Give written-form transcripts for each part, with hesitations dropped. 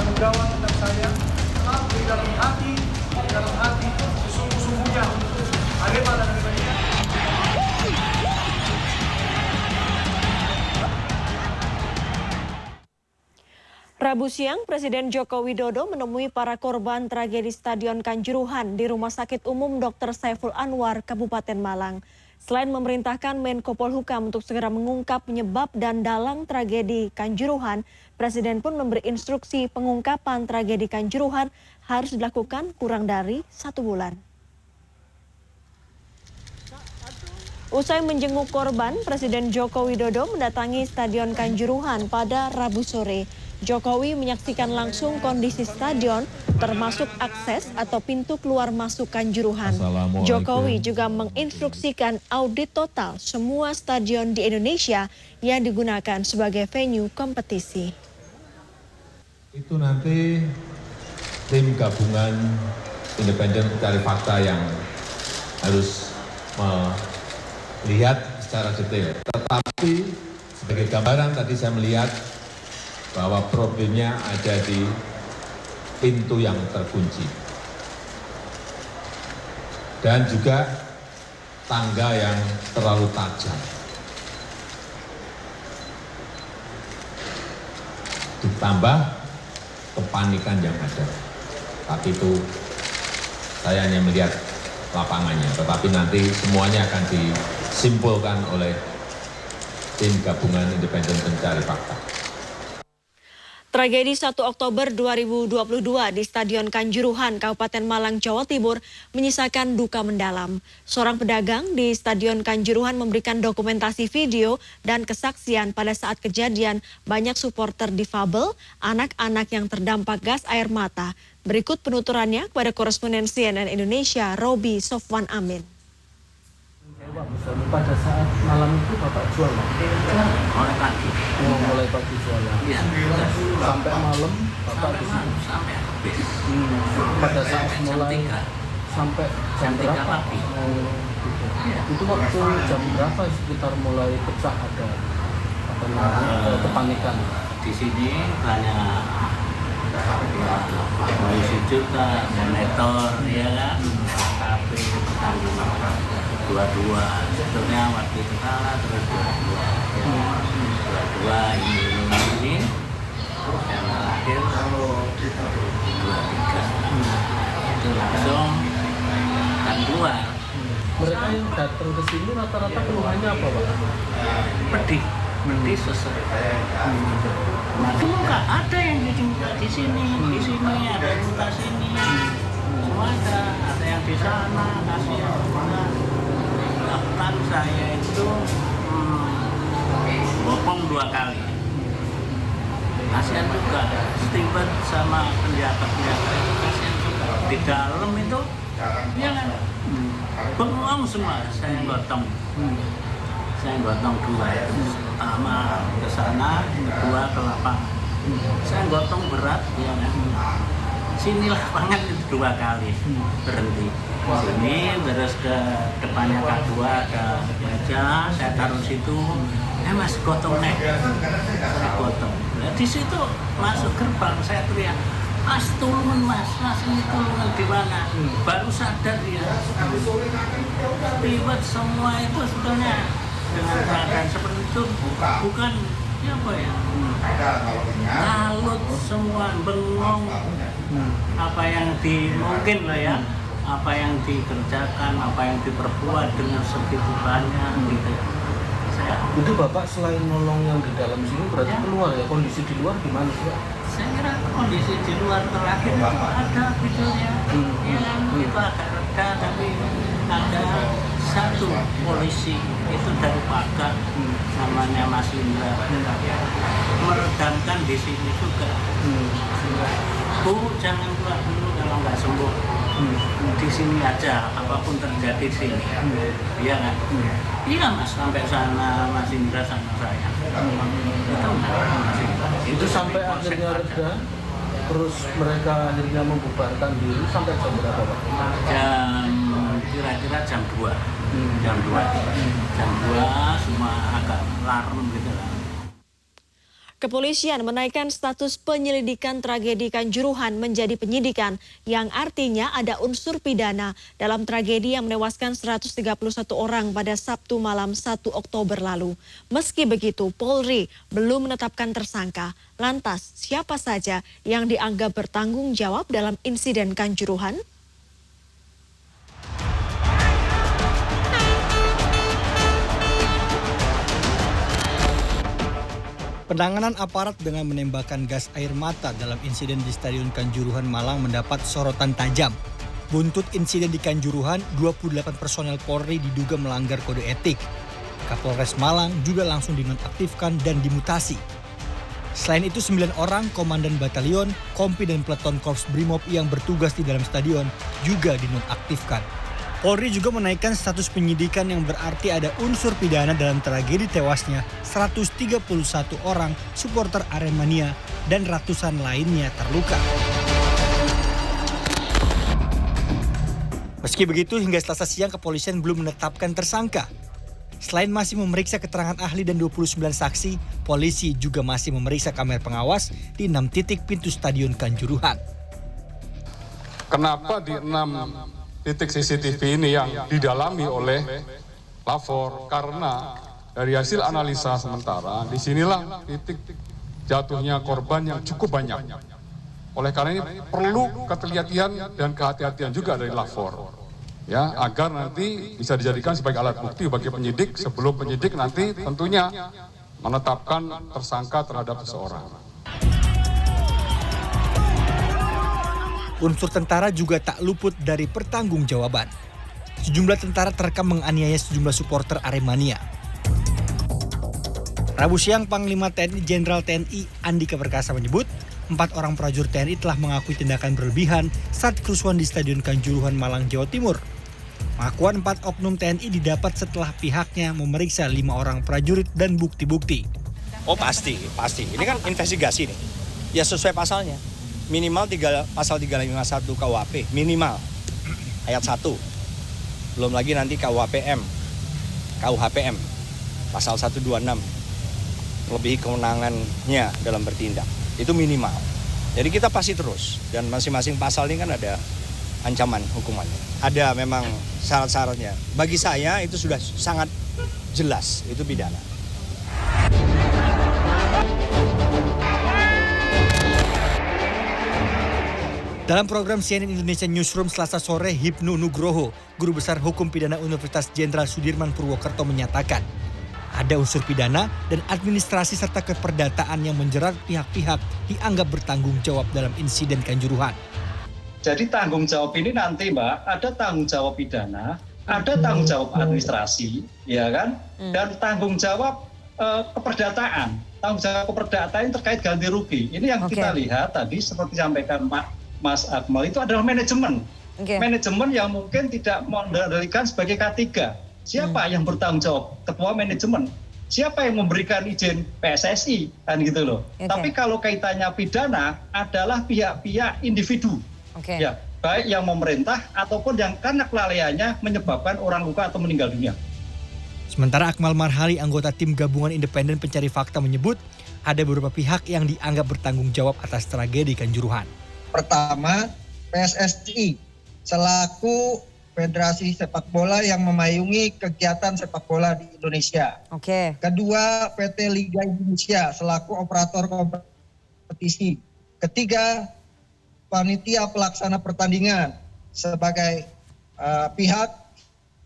tanggung jawab tentang saya, tetapi di dalam hati sesungguh-sungguhnya Arema dan Aremania. Rabu siang, Presiden Joko Widodo menemui para korban tragedi Stadion Kanjuruhan di Rumah Sakit Umum Dr. Saiful Anwar, Kabupaten Malang. Selain memerintahkan Menko Polhukam untuk segera mengungkap penyebab dan dalang tragedi Kanjuruhan, Presiden pun memberi instruksi pengungkapan tragedi Kanjuruhan harus dilakukan kurang dari 1 bulan. Usai menjenguk korban, Presiden Joko Widodo mendatangi Stadion Kanjuruhan pada Rabu sore. Jokowi menyaksikan langsung kondisi stadion, termasuk akses atau pintu keluar masuk Kanjuruhan. Jokowi juga menginstruksikan audit total semua stadion di Indonesia yang digunakan sebagai venue kompetisi. Itu nanti tim gabungan independen pencari fakta yang harus melihat secara detail. Tetapi sebagai gambaran tadi saya melihat bahwa problemnya ada di pintu yang terkunci. Dan juga tangga yang terlalu tajam. Ditambah kepanikan yang ada. Tapi itu saya hanya melihat lapangannya. Tetapi nanti semuanya akan disimpulkan oleh tim gabungan independen pencari fakta. Tragedi 1 Oktober 2022 di Stadion Kanjuruhan, Kabupaten Malang, Jawa Timur menyisakan duka mendalam. Seorang pedagang di Stadion Kanjuruhan memberikan dokumentasi video dan kesaksian pada saat kejadian banyak supporter difabel, anak-anak yang terdampak gas air mata. Berikut penuturannya kepada koresponden CNN Indonesia, Robi Sofwan Amin. Pada saat malam itu Bapak jual mulai pagi. Mulai pagi jualan. Ya. Sampai malam Bapak di sini. Sampai habis. Pada saat mulai sampai jam berapa? Itu waktu jam berapa sekitar mulai pecah ada kepanikan. Di sini banyak polisi juga, monitor, ya kan, tapi dua-dua, sebetulnya waktu itu kalah terus dua-dua ini yang terakhir 2-3 itu langsung kan keluar. Mereka yang datang ke sini rata-rata keluhannya apa, Pak? Pedih sesak. Itu nggak ada yang di sini ada yang luka sini, semua ada yang di sana, kasihan semua. Bahkan saya itu bopong 2 kali. Kasihan juga, Steven sama penjaga itu kasihan juga. Di dalam itu, ya kan, bengong semua, saya gotong. Saya gotong 2, pertama ke sana, kedua ke lapangan. Saya gotong berat, ya kan. Sini lapangan itu 2 kali berhenti. Sini terus ke depannya K2 ada meja, saya taruh situ. Mas gotong nek, saya gotong. Nah, di situ masuk gerbang saya teriak, Mas turun mas ini turun di mana? Baru sadar dia. Ribet semua itu sebetulnya dengan keadaan seperti itu bukan ya apa ya? Kalut semua, bengong. Apa yang mungkin lah ya, apa yang dikerjakan, apa yang diperbuat dengan segitu banyak gitu. Itu Bapak selain nolong yang di dalam sini berarti keluar ya, kondisi di luar gimana Pak? Saya kira kondisi di luar terakhir itu ada videonya, itu agak reda tapi ada satu polisi itu dari Pagar namanya Mas Indra meredamkan di sini juga. Bu jangan keluar dulu kalau nggak sembuh. Di sini aja, apapun terjadi di sini. Iya kan? Iya mas, sampai sana Mas Indra sama saya. Itu sampai akhirnya reda, terus mereka akhirnya membubarkan diri sampai jam berapa Pak? Kira-kira jam 2. Jam 2 semua agak larut gitu lah. Kepolisian menaikkan status penyelidikan tragedi Kanjuruhan menjadi penyidikan yang artinya ada unsur pidana dalam tragedi yang menewaskan 131 orang pada Sabtu malam 1 Oktober lalu. Meski begitu, Polri belum menetapkan tersangka. Lantas, siapa saja yang dianggap bertanggung jawab dalam insiden Kanjuruhan? Penanganan aparat dengan menembakkan gas air mata dalam insiden di Stadion Kanjuruhan Malang mendapat sorotan tajam. Buntut insiden di Kanjuruhan, 28 personel Polri diduga melanggar kode etik. Kapolres Malang juga langsung dinonaktifkan dan dimutasi. Selain itu 9 orang komandan batalion, kompi dan peleton Korps Brimob yang bertugas di dalam stadion juga dinonaktifkan. Polri juga menaikkan status penyidikan yang berarti ada unsur pidana dalam tragedi tewasnya 131 orang supporter Aremania dan ratusan lainnya terluka. Meski begitu, hingga Selasa siang kepolisian belum menetapkan tersangka. Selain masih memeriksa keterangan ahli dan 29 saksi, polisi juga masih memeriksa kamera pengawas di 6 titik pintu Stadion Kanjuruhan. Kenapa di 6 titik CCTV ini yang didalami oleh lapor? Karena dari hasil analisa sementara, disinilah titik jatuhnya korban yang cukup banyak. Oleh karena ini perlu ketelitian dan kehati-hatian juga dari lapor, ya, agar nanti bisa dijadikan sebagai alat bukti bagi penyidik sebelum penyidik nanti tentunya menetapkan tersangka terhadap seseorang. Unsur tentara juga tak luput dari pertanggungjawaban. Sejumlah tentara terekam menganiaya sejumlah supporter Aremania. Rabu siang, Panglima TNI Jenderal TNI Andika Perkasa menyebut 4 orang prajurit TNI telah mengakui tindakan berlebihan saat kerusuhan di Stadion Kanjuruhan Malang, Jawa Timur. Pengakuan 4 oknum TNI didapat setelah pihaknya memeriksa 5 orang prajurit dan bukti-bukti. Oh pasti. Ini kan investigasi nih. Ya sesuai pasalnya. Minimal pasal 351 KUHP, minimal ayat 1. Belum lagi nanti KUHPM, pasal 126, lebih kewenangannya dalam bertindak. Itu minimal. Jadi kita pasti terus, dan masing-masing pasal ini kan ada ancaman hukumannya. Ada memang syarat-syaratnya. Bagi saya itu sudah sangat jelas, itu pidana. Dalam program CNN Indonesia Newsroom Selasa sore, Hipnu Nugroho, Guru Besar Hukum Pidana Universitas Jenderal Sudirman Purwokerto menyatakan ada unsur pidana dan administrasi serta keperdataan yang menjerat pihak-pihak dianggap bertanggung jawab dalam insiden Kanjuruhan. Jadi tanggung jawab ini nanti Mbak, ada tanggung jawab pidana, ada tanggung jawab administrasi, ya kan? Dan tanggung jawab keperdataan. Tanggung jawab keperdataan yang terkait ganti rugi. Ini yang kita lihat tadi seperti disampaikan Mas Akmal, itu adalah manajemen. Manajemen yang mungkin tidak mengendalikan sebagai K3. Siapa yang bertanggung jawab? Ketua manajemen. Siapa yang memberikan izin? PSSI, kan gitu loh. Tapi kalau kaitannya pidana adalah pihak-pihak individu. Ya, baik yang memerintah ataupun yang karena kelalaiannya menyebabkan orang luka atau meninggal dunia. Sementara Akmal Marhali, anggota tim gabungan independen pencari fakta, menyebut ada beberapa pihak yang dianggap bertanggung jawab atas tragedi Kanjuruhan. Pertama, PSSI selaku Federasi Sepak Bola yang memayungi kegiatan sepak bola di Indonesia. Kedua, PT Liga Indonesia selaku operator kompetisi. Ketiga, panitia pelaksana pertandingan sebagai pihak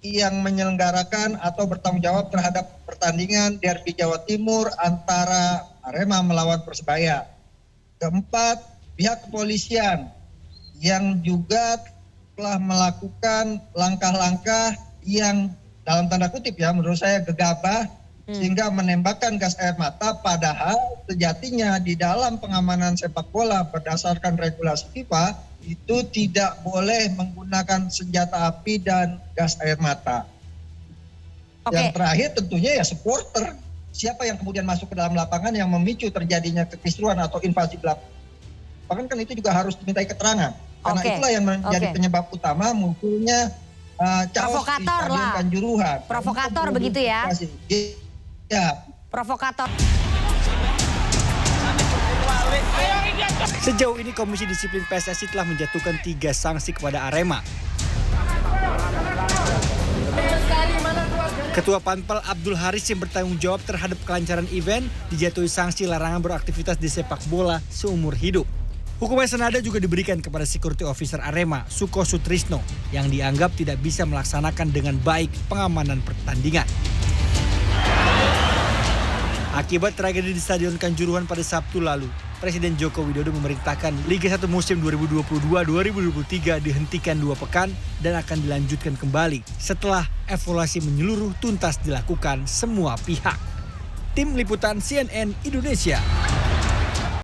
yang menyelenggarakan atau bertanggung jawab terhadap pertandingan derby Jawa Timur antara Arema melawan Persebaya. Keempat, pihak kepolisian yang juga telah melakukan langkah-langkah yang dalam tanda kutip ya menurut saya gegabah sehingga menembakkan gas air mata, padahal sejatinya di dalam pengamanan sepak bola berdasarkan regulasi FIFA itu tidak boleh menggunakan senjata api dan gas air mata. Yang terakhir tentunya ya supporter, siapa yang kemudian masuk ke dalam lapangan yang memicu terjadinya kekisruhan atau invasi lapangan, kan itu juga harus dimintai keterangan. Karena itulah yang menjadi penyebab utama munculnya chaos di Stadion Kanjuruhan. Provokator begitu ya? Ya. Provokator. Sejauh ini Komisi Disiplin PSSI telah menjatuhkan 3 sanksi kepada Arema. Ketua Panpel Abdul Haris yang bertanggung jawab terhadap kelancaran event dijatuhi sanksi larangan beraktivitas di sepak bola seumur hidup. Hukuman senada juga diberikan kepada security officer Arema, Suko Sutrisno, yang dianggap tidak bisa melaksanakan dengan baik pengamanan pertandingan. Akibat tragedi di Stadion Kanjuruhan pada Sabtu lalu, Presiden Joko Widodo memerintahkan Liga 1 musim 2022-2023 dihentikan 2 pekan dan akan dilanjutkan kembali setelah evaluasi menyeluruh tuntas dilakukan semua pihak. Tim Liputan CNN Indonesia.